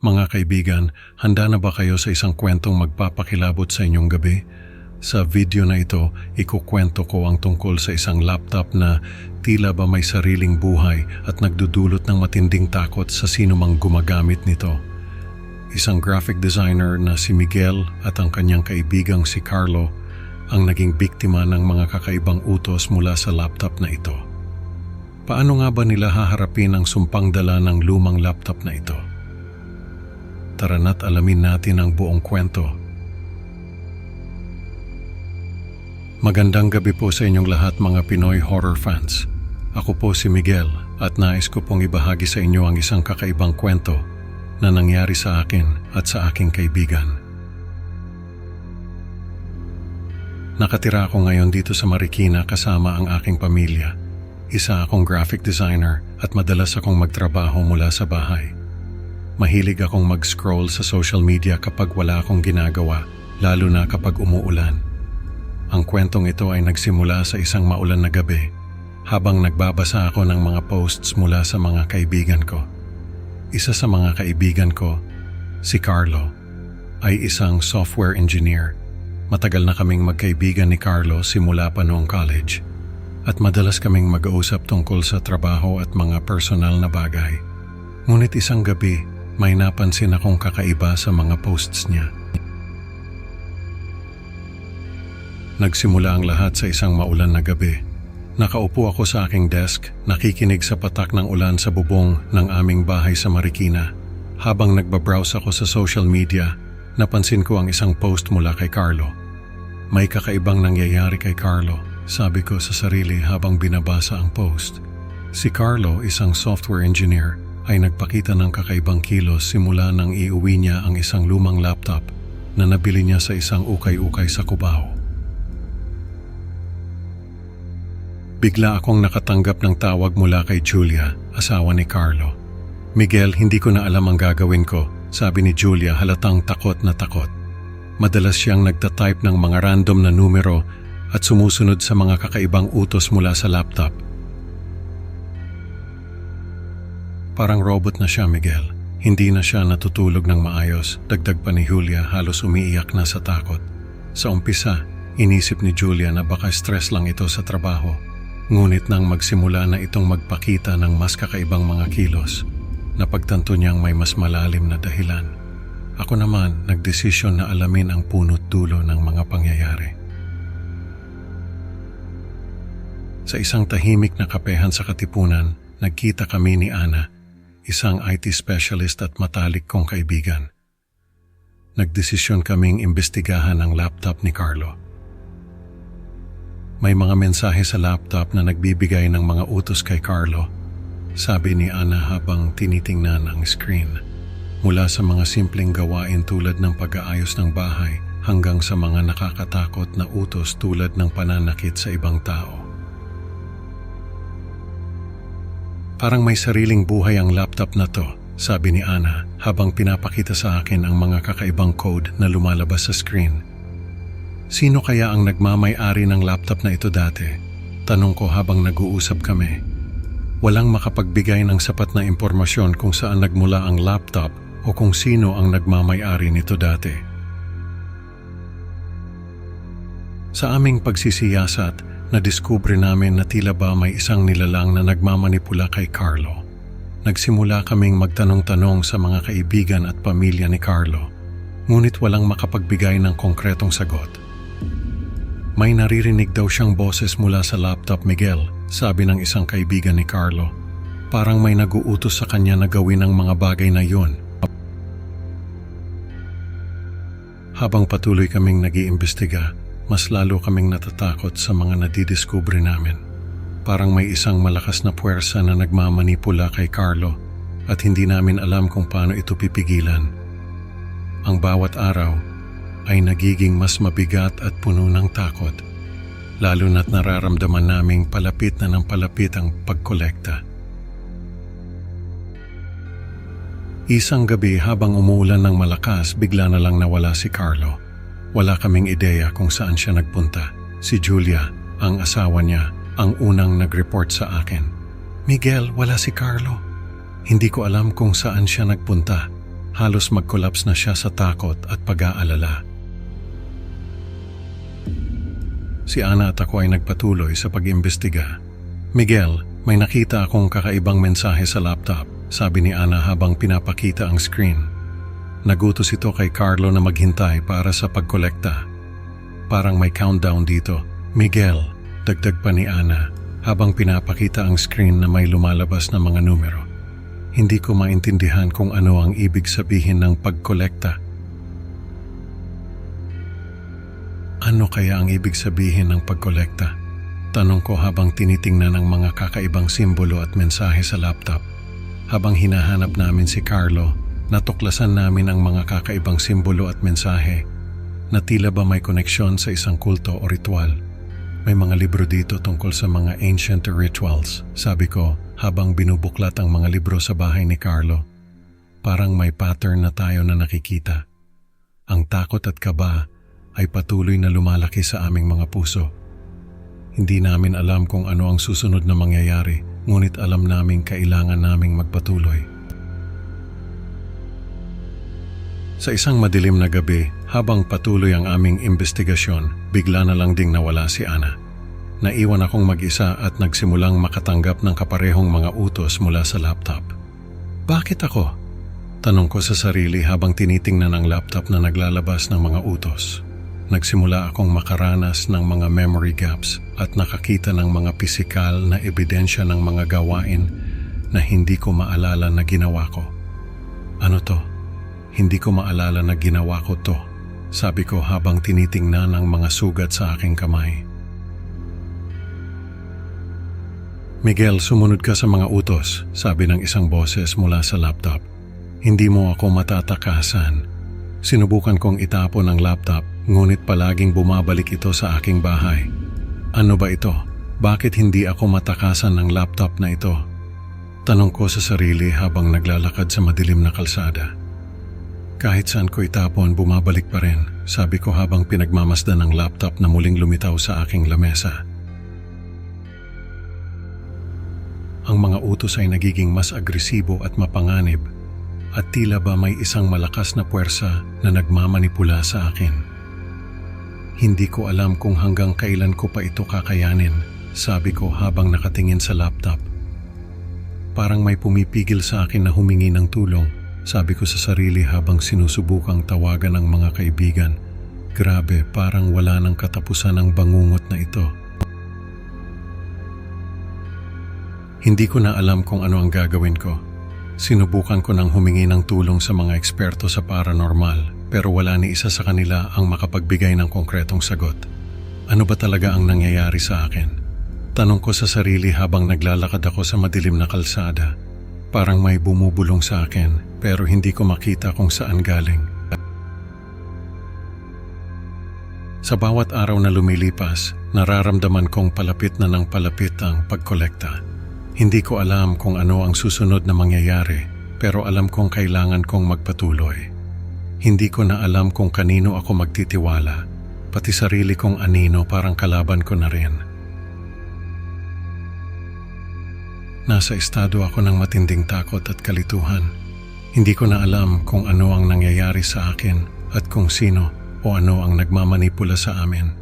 Mga kaibigan, handa na ba kayo sa isang kwentong magpapakilabot sa inyong gabi? Sa video na ito, ikukwento ko ang tungkol sa isang laptop na tila ba may sariling buhay at nagdudulot ng matinding takot sa sino mang gumagamit nito. Isang graphic designer na si Miguel at ang kanyang kaibigang si Carlo ang naging biktima ng mga kakaibang utos mula sa laptop na ito. Paano nga ba nila haharapin ang sumpang dala ng lumang laptop na ito? Tara na't alamin natin ang buong kwento. Magandang gabi po sa inyong lahat mga Pinoy horror fans. Ako po si Miguel at nais ko pong ibahagi sa inyo ang isang kakaibang kwento na nangyari sa akin at sa aking kaibigan. Nakatira ako ngayon dito sa Marikina kasama ang aking pamilya. Isa akong graphic designer at madalas akong magtrabaho mula sa bahay. Mahilig akong mag-scroll sa social media kapag wala akong ginagawa, lalo na kapag umuulan. Ang kwentong ito ay nagsimula sa isang maulan na gabi, habang nagbabasa ako ng mga posts mula sa mga kaibigan ko. Isa sa mga kaibigan ko, si Carlo, ay isang software engineer. Matagal na kaming magkaibigan ni Carlo simula pa noong college, at madalas kaming mag-uusap tungkol sa trabaho at mga personal na bagay. Ngunit isang gabi, may napansin akong kakaiba sa mga posts niya. Nagsimula ang lahat sa isang maulan na gabi. Nakaupo ako sa aking desk, nakikinig sa patak ng ulan sa bubong ng aming bahay sa Marikina. Habang nagbabrowse ako sa social media, napansin ko ang isang post mula kay Carlo. May kakaibang nangyayari kay Carlo, sabi ko sa sarili habang binabasa ang post. Si Carlo, isang software engineer, ay nagpakita ng kakaibang kilos simula nang iuwi niya ang isang lumang laptop na nabili niya sa isang ukay-ukay sa Cubao. Bigla akong nakatanggap ng tawag mula kay Julia, asawa ni Carlo. Miguel, hindi ko na alam ang gagawin ko, sabi ni Julia halatang takot na takot. Madalas siyang nagtatype ng mga random na numero at sumusunod sa mga kakaibang utos mula sa laptop. Parang robot na siya, Miguel. Hindi na siya natutulog ng maayos. Dagdag pa ni Julia, halos umiiyak na sa takot. Sa umpisa, inisip ni Julia na baka stress lang ito sa trabaho. Ngunit nang magsimula na itong magpakita ng mas kakaibang mga kilos, napagtanto niyang may mas malalim na dahilan. Ako naman, nagdesisyon na alamin ang punot dulo ng mga pangyayari. Sa isang tahimik na kapehan sa Katipunan, nagkita kami ni Ana, isang IT specialist at matalik kong kaibigan. Nagdesisyon kaming imbestigahan ang laptop ni Carlo. May mga mensahe sa laptop na nagbibigay ng mga utos kay Carlo, sabi ni Ana habang tinitingnan ang screen. Mula sa mga simpleng gawain tulad ng pag-aayos ng bahay hanggang sa mga nakakatakot na utos tulad ng pananakit sa ibang tao. Parang may sariling buhay ang laptop na to, sabi ni Ana habang pinapakita sa akin ang mga kakaibang code na lumalabas sa screen. Sino kaya ang nagmamay-ari ng laptop na ito dati? Tanong ko habang nag-uusap kami. Walang makapagbigay ng sapat na impormasyon kung saan nagmula ang laptop o kung sino ang nagmamay-ari nito dati. Sa aming pagsisiyasat, nadiskubre namin na tila ba may isang nilalang na nagmamanipula kay Carlo. Nagsimula kaming magtanong-tanong sa mga kaibigan at pamilya ni Carlo, ngunit walang makapagbigay ng konkretong sagot. May naririnig daw siyang boses mula sa laptop, Miguel, sabi ng isang kaibigan ni Carlo. Parang may nag-uutos sa kanya na gawin ang mga bagay na yun. Habang patuloy kaming nag-iimbestiga, mas lalo kaming natatakot sa mga nadidiskubre namin. Parang may isang malakas na puwersa na nagmamanipula kay Carlo at hindi namin alam kung paano ito pipigilan. Ang bawat araw ay nagiging mas mabigat at puno ng takot, lalo na't nararamdaman naming palapit na ng palapit ang pagkolekta. Isang gabi habang umuulan ng malakas, bigla na lang nawala si Carlo. Wala kaming ideya kung saan siya nagpunta. Si Julia, ang asawa niya, ang unang nag-report sa akin. Miguel, wala si Carlo. Hindi ko alam kung saan siya nagpunta. Halos mag-collapse na siya sa takot at pag-aalala. Si Ana at ako ay nagpatuloy sa pag-imbestiga. Miguel, may nakita akong kakaibang mensahe sa laptop, sabi ni Ana habang pinapakita ang screen. Nagutos ito kay Carlo na maghintay para sa pagkolekta. Parang may countdown dito. Miguel, dagdag pa ni Ana habang pinapakita ang screen na may lumalabas na mga numero. Hindi ko maintindihan kung ano ang ibig sabihin ng pagkolekta. Ano kaya ang ibig sabihin ng pagkolekta? Tanong ko habang tinitingnan ang mga kakaibang simbolo at mensahe sa laptop. Habang hinahanap namin si Carlo, natuklasan namin ang mga kakaibang simbolo at mensahe na tila ba may koneksyon sa isang kulto o ritual. May mga libro dito tungkol sa mga ancient rituals, sabi ko habang binubuklat ang mga libro sa bahay ni Carlo. Parang may pattern na tayo na nakikita. Ang takot at kaba ay patuloy na lumalaki sa aming mga puso. Hindi namin alam kung ano ang susunod na mangyayari, ngunit alam naming kailangan naming magpatuloy. Sa isang madilim na gabi, habang patuloy ang aming investigasyon, bigla na lang ding nawala si Ana. Naiwan akong mag-isa at nagsimulang makatanggap ng kaparehong mga utos mula sa laptop. Bakit ako? Tanong ko sa sarili habang tinitingnan ang laptop na naglalabas ng mga utos. Nagsimula akong makaranas ng mga memory gaps at nakakita ng mga pisikal na ebidensya ng mga gawain na hindi ko maalala na ginawa ko. Ano to? Hindi ko maalala na ginawa ko to, sabi ko habang tinitingnan ang mga sugat sa aking kamay. Miguel, sumunod ka sa mga utos, sabi ng isang boses mula sa laptop. Hindi mo ako matatakasan. Sinubukan kong itapon ang laptop, ngunit palaging bumabalik ito sa aking bahay. Ano ba ito? Bakit hindi ako matakasan ng laptop na ito? Tanong ko sa sarili habang naglalakad sa madilim na kalsada. Kahit saan ko itapon, bumabalik pa rin, sabi ko habang pinagmamasdan ang laptop na muling lumitaw sa aking lamesa. Ang mga utos ay nagiging mas agresibo at mapanganib at tila ba may isang malakas na puwersa na nagmamanipula sa akin. Hindi ko alam kung hanggang kailan ko pa ito kakayanin, sabi ko habang nakatingin sa laptop. Parang may pumipigil sa akin na humingi ng tulong, sabi ko sa sarili habang sinusubukang tawagan ang mga kaibigan. Grabe, parang wala nang katapusan ang bangungot na ito. Hindi ko na alam kung ano ang gagawin ko. Sinubukan ko nang humingi ng tulong sa mga eksperto sa paranormal, pero wala ni isa sa kanila ang makapagbigay ng konkretong sagot. Ano ba talaga ang nangyayari sa akin? Tanong ko sa sarili habang naglalakad ako sa madilim na kalsada. Parang may bumubulong sa akin, pero hindi ko makita kung saan galing. Sa bawat araw na lumilipas, nararamdaman kong palapit na ng palapit ang pagkolekta. Hindi ko alam kung ano ang susunod na mangyayari, pero alam kong kailangan kong magpatuloy. Hindi ko na alam kung kanino ako magtitiwala, pati sarili kong anino parang kalaban ko na rin. Nasa estado ako ng matinding takot at kalituhan. Hindi ko na alam kung ano ang nangyayari sa akin at kung sino o ano ang nagmamanipula sa amin.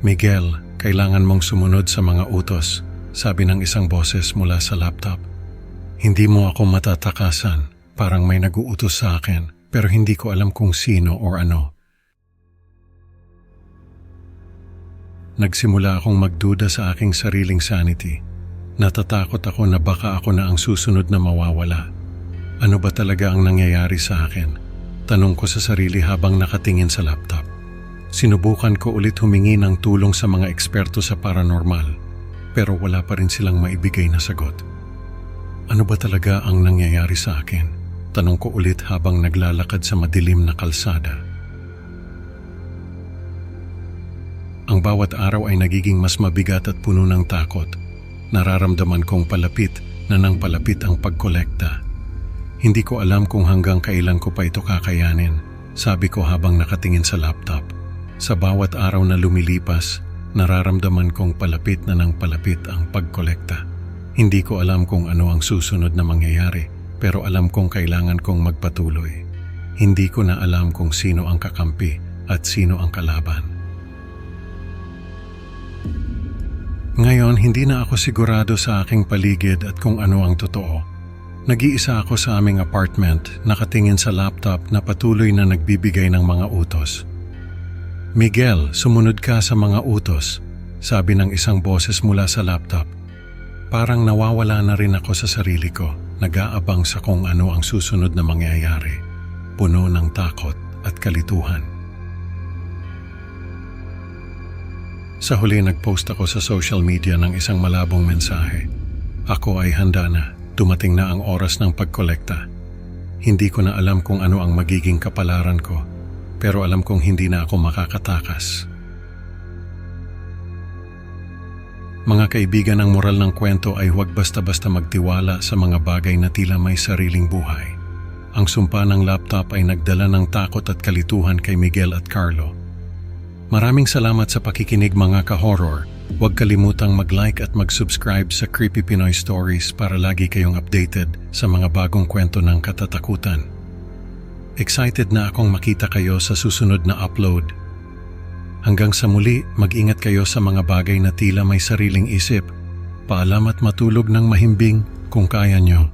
Miguel, kailangan mong sumunod sa mga utos, sabi ng isang boses mula sa laptop. Hindi mo ako matatakasan, parang may nag-uutos sa akin, pero hindi ko alam kung sino o ano. Nagsimula akong magduda sa aking sariling sanity. Natatakot ako na baka ako na ang susunod na mawawala. Ano ba talaga ang nangyayari sa akin? Tanong ko sa sarili habang nakatingin sa laptop. Sinubukan ko ulit humingi ng tulong sa mga eksperto sa paranormal, pero wala pa rin silang maibigay na sagot. Ano ba talaga ang nangyayari sa akin? Tanong ko ulit habang naglalakad sa madilim na kalsada. Ang bawat araw ay nagiging mas mabigat at puno ng takot. Nararamdaman kong palapit na nang palapit ang pagkolekta. Hindi ko alam kung hanggang kailan ko pa ito kakayanin, sabi ko habang nakatingin sa laptop. Sa bawat araw na lumilipas, nararamdaman kong palapit na nang palapit ang pagkolekta. Hindi ko alam kung ano ang susunod na mangyayari, pero alam kong kailangan kong magpatuloy. Hindi ko na alam kung sino ang kakampi at sino ang kalaban. Ngayon, hindi na ako sigurado sa aking paligid at kung ano ang totoo. Nag-iisa ako sa aming apartment, nakatingin sa laptop na patuloy na nagbibigay ng mga utos. "Miguel, sumunod ka sa mga utos," sabi ng isang boses mula sa laptop. Parang nawawala na rin ako sa sarili ko, nag-aabang sa kung ano ang susunod na mangyayari, puno ng takot at kalituhan. Sa huli, nag-post ako sa social media ng isang malabong mensahe. Ako ay handa na, dumating na ang oras ng pagkolekta. Hindi ko na alam kung ano ang magiging kapalaran ko, pero alam kong hindi na ako makakatakas. Mga kaibigan, ang moral ng kwento ay huwag basta-basta magtiwala sa mga bagay na tila may sariling buhay. Ang sumpa ng laptop ay nagdala ng takot at kalituhan kay Miguel at Carlo. Maraming salamat sa pakikinig mga ka-horror. Huwag kalimutang mag-like at mag-subscribe sa Creepy Pinoy Stories para lagi kayong updated sa mga bagong kwento ng katatakutan. Excited na akong makita kayo sa susunod na upload. Hanggang sa muli, mag-ingat kayo sa mga bagay na tila may sariling isip. Paalam at matulog ng mahimbing kung kaya nyo.